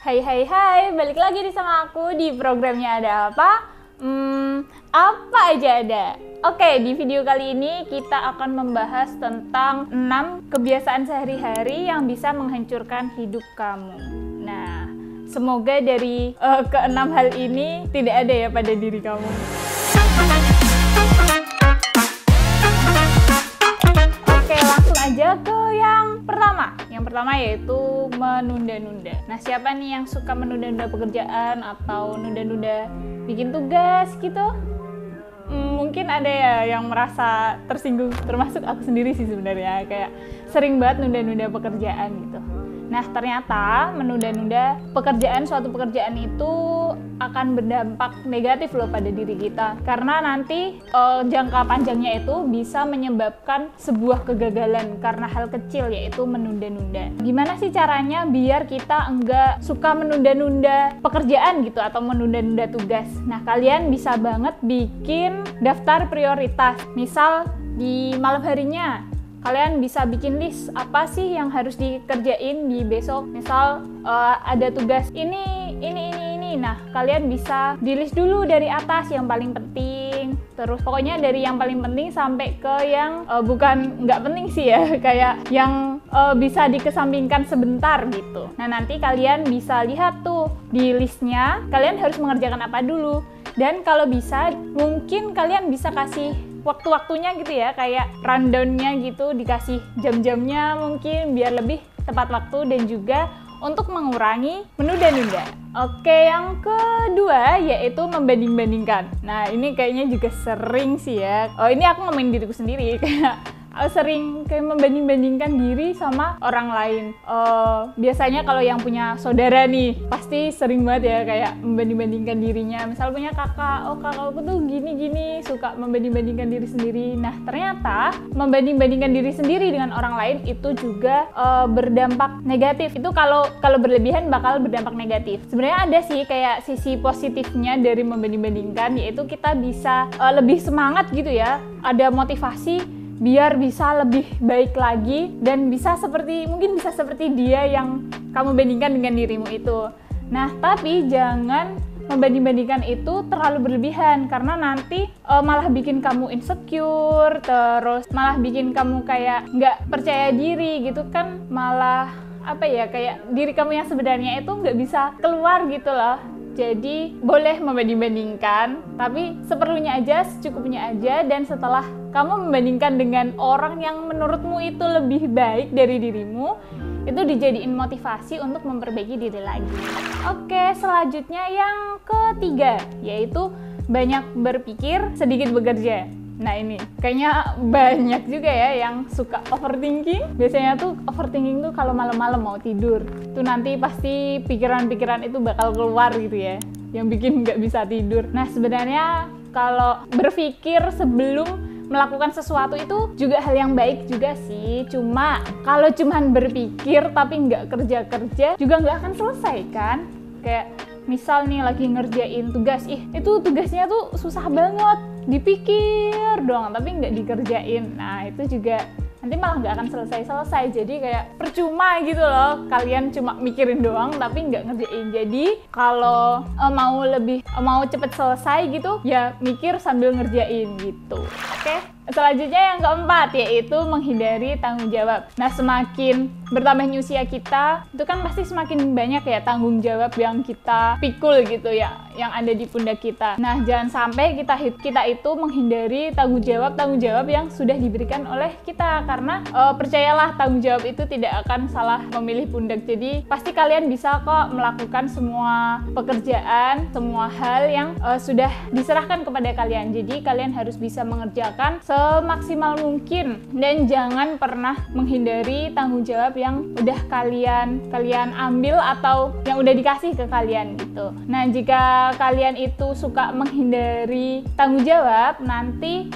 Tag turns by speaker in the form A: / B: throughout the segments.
A: Hai, balik lagi nih sama aku di programnya Ada Apa? Apa aja ada. Oke, di video kali ini kita akan membahas tentang 6 kebiasaan sehari-hari yang bisa menghancurkan hidup kamu. Nah, semoga dari keenam hal ini tidak ada ya pada diri kamu. Oke, langsung aja ke yang pertama. Yang pertama yaitu menunda-nunda. Nah, siapa nih yang suka menunda-nunda pekerjaan atau nunda-nunda bikin tugas gitu? Mungkin ada ya yang merasa tersinggung, termasuk aku sendiri sih sebenarnya, kayak sering banget nunda-nunda pekerjaan gitu. Nah, ternyata menunda-nunda suatu pekerjaan itu akan berdampak negatif loh pada diri kita. Karena nanti jangka panjangnya itu bisa menyebabkan sebuah kegagalan karena hal kecil, yaitu menunda-nunda. Gimana sih caranya biar kita enggak suka menunda-nunda pekerjaan gitu atau menunda-nunda tugas? Nah, kalian bisa banget bikin daftar prioritas. Misal di malam harinya kalian bisa bikin list apa sih yang harus dikerjain di besok. Misal ada tugas ini. Nah, kalian bisa di list dulu dari atas yang paling penting. Terus pokoknya dari yang paling penting sampai ke yang bukan nggak penting sih ya, kayak yang bisa dikesampingkan sebentar gitu. Nah, nanti kalian bisa lihat tuh di listnya kalian harus mengerjakan apa dulu. Dan kalau bisa, mungkin kalian bisa kasih waktu-waktunya gitu ya, kayak rundown-nya gitu, dikasih jam-jamnya mungkin biar lebih tepat waktu dan juga untuk mengurangi menunda-nunda. Oke, yang kedua yaitu membanding-bandingkan. Nah, ini kayaknya juga sering sih ya. Ini aku ngomongin diriku sendiri, kayak sering kayak membanding-bandingkan diri sama orang lain. Biasanya kalau yang punya saudara nih pasti sering banget ya kayak membanding-bandingkan dirinya. Misal punya kakak, kakakku tuh gini-gini, suka membanding-bandingkan diri sendiri. Nah, ternyata membanding-bandingkan diri sendiri dengan orang lain itu juga berdampak negatif. Itu kalau berlebihan bakal berdampak negatif. Sebenarnya ada sih kayak sisi positifnya dari membanding-bandingkan, yaitu kita bisa lebih semangat gitu ya. Ada motivasi biar bisa lebih baik lagi dan mungkin bisa seperti dia yang kamu bandingkan dengan dirimu itu. Nah, tapi jangan membanding-bandingkan itu terlalu berlebihan, karena nanti malah bikin kamu insecure, terus malah bikin kamu kayak nggak percaya diri gitu kan, malah kayak diri kamu yang sebenarnya itu nggak bisa keluar gitu loh. Jadi boleh membanding-bandingkan, tapi seperlunya aja, secukupnya aja. Dan setelah kamu membandingkan dengan orang yang menurutmu itu lebih baik dari dirimu, itu dijadiin motivasi untuk memperbaiki diri lagi. Oke, selanjutnya yang ketiga, yaitu banyak berpikir, sedikit bekerja. Nah, ini kayaknya banyak juga ya yang suka overthinking. Biasanya tuh overthinking tuh kalau malam-malam mau tidur tuh nanti pasti pikiran-pikiran itu bakal keluar gitu ya, yang bikin nggak bisa tidur. Nah, sebenarnya kalau berpikir sebelum melakukan sesuatu itu juga hal yang baik juga sih. Cuma kalau cuman berpikir tapi nggak kerja-kerja juga nggak akan selesai kan. Kayak misal nih lagi ngerjain tugas, itu tugasnya tuh susah banget, dipikir doang tapi nggak dikerjain. Nah, itu juga nanti malah nggak akan selesai. Jadi kayak percuma gitu loh, kalian cuma mikirin doang tapi nggak ngerjain. Jadi kalau mau cepet selesai gitu ya, mikir sambil ngerjain gitu. Oke, selanjutnya yang keempat yaitu menghindari tanggung jawab. Nah, semakin bertambahnya usia kita itu kan pasti semakin banyak ya tanggung jawab yang kita pikul gitu ya, yang ada di pundak kita. Nah, jangan sampai kita itu menghindari tanggung jawab yang sudah diberikan oleh kita, karena percayalah, tanggung jawab itu tidak akan salah memilih pundak. Jadi pasti kalian bisa kok melakukan semua pekerjaan, semua hal yang sudah diserahkan kepada kalian. Jadi kalian harus bisa mengerjakan semaksimal mungkin dan jangan pernah menghindari tanggung jawab yang udah kalian ambil atau yang udah dikasih ke kalian gitu. Nah, jika kalian itu suka menghindari tanggung jawab, nanti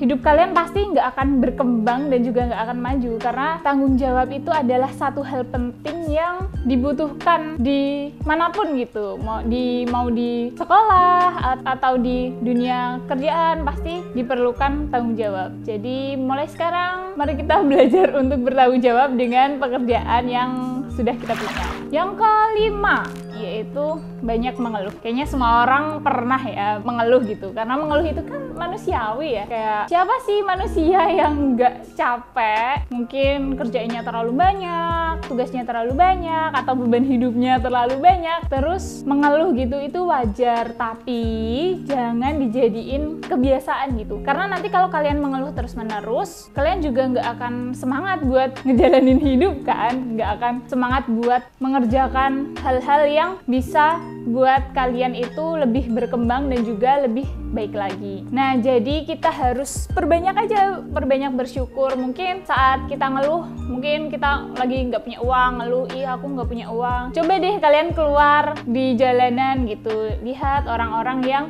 A: hidup kalian pasti nggak akan berkembang dan juga nggak akan maju, karena tanggung jawab itu adalah satu hal penting yang dibutuhkan di manapun gitu, mau di sekolah atau di dunia kerjaan pasti diperlukan tanggung jawab. Jadi mulai sekarang mari kita belajar untuk bertanggung jawab dengan pekerjaan yang sudah kita punya. Yang kelima yaitu banyak mengeluh. Kayaknya semua orang pernah ya mengeluh gitu, karena mengeluh itu kan manusiawi ya. Kayak siapa sih manusia yang nggak capek? Mungkin kerjaannya terlalu banyak, tugasnya terlalu banyak, atau beban hidupnya terlalu banyak, terus mengeluh gitu, itu wajar. Tapi jangan dijadiin kebiasaan gitu, karena nanti kalau kalian mengeluh terus-menerus, kalian juga nggak akan semangat buat ngejalanin hidup kan, nggak akan semangat buat mengerjakan hal-hal yang bisa buat kalian itu lebih berkembang dan juga lebih baik lagi. Nah, jadi kita harus perbanyak bersyukur. Mungkin saat kita ngeluh, mungkin kita lagi nggak punya uang, ngeluh, ih aku nggak punya uang. Coba deh kalian keluar di jalanan gitu, lihat orang-orang yang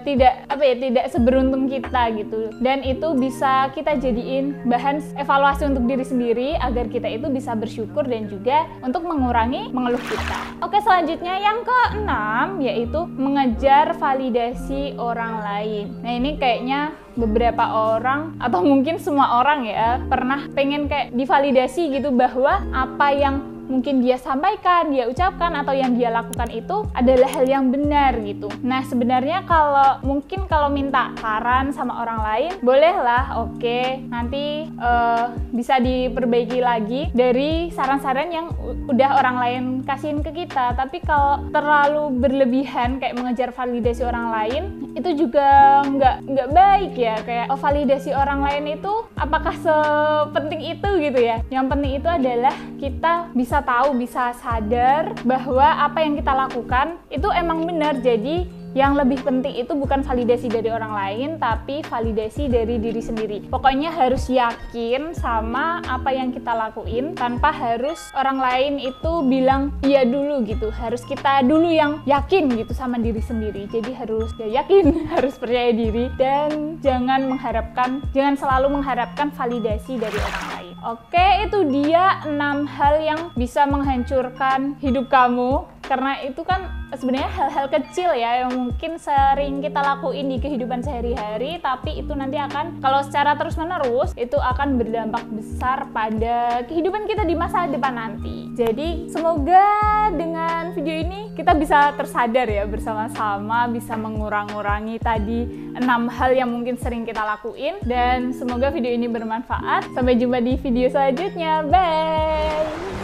A: tidak seberuntung kita gitu. Dan itu bisa kita jadiin bahan evaluasi untuk diri sendiri agar kita itu bisa bersyukur dan juga untuk mengurangi mengeluh kita. Oke, selanjutnya yang keenam yaitu mengejar validasi orang lain. Nah, ini kayaknya beberapa orang atau mungkin semua orang ya pernah pengen kayak divalidasi gitu, bahwa apa yang mungkin dia sampaikan, dia ucapkan, atau yang dia lakukan itu adalah hal yang benar gitu. Nah, sebenarnya kalau minta saran sama orang lain, bolehlah, oke, nanti bisa diperbaiki lagi dari saran-saran yang udah orang lain kasihin ke kita. Tapi kalau terlalu berlebihan kayak mengejar validasi orang lain, itu juga nggak baik ya. Kayak validasi orang lain itu apakah sepenting itu gitu ya? Yang penting itu adalah kita bisa tahu, bisa sadar bahwa apa yang kita lakukan itu emang benar. Jadi yang lebih penting itu bukan validasi dari orang lain, tapi validasi dari diri sendiri. Pokoknya harus yakin sama apa yang kita lakuin tanpa harus orang lain itu bilang iya dulu gitu. Harus kita dulu yang yakin gitu sama diri sendiri. Jadi harus yakin, harus percaya diri, dan jangan selalu mengharapkan validasi dari orang lain. Oke, itu dia 6 hal yang bisa menghancurkan hidup kamu. Karena itu kan sebenarnya hal-hal kecil ya yang mungkin sering kita lakuin di kehidupan sehari-hari, tapi itu nanti akan, kalau secara terus-menerus, itu akan berdampak besar pada kehidupan kita di masa depan nanti. Jadi semoga dengan video ini kita bisa tersadar ya bersama-sama, bisa mengurangi tadi 6 hal yang mungkin sering kita lakuin, dan semoga video ini bermanfaat. Sampai jumpa di video selanjutnya. Bye!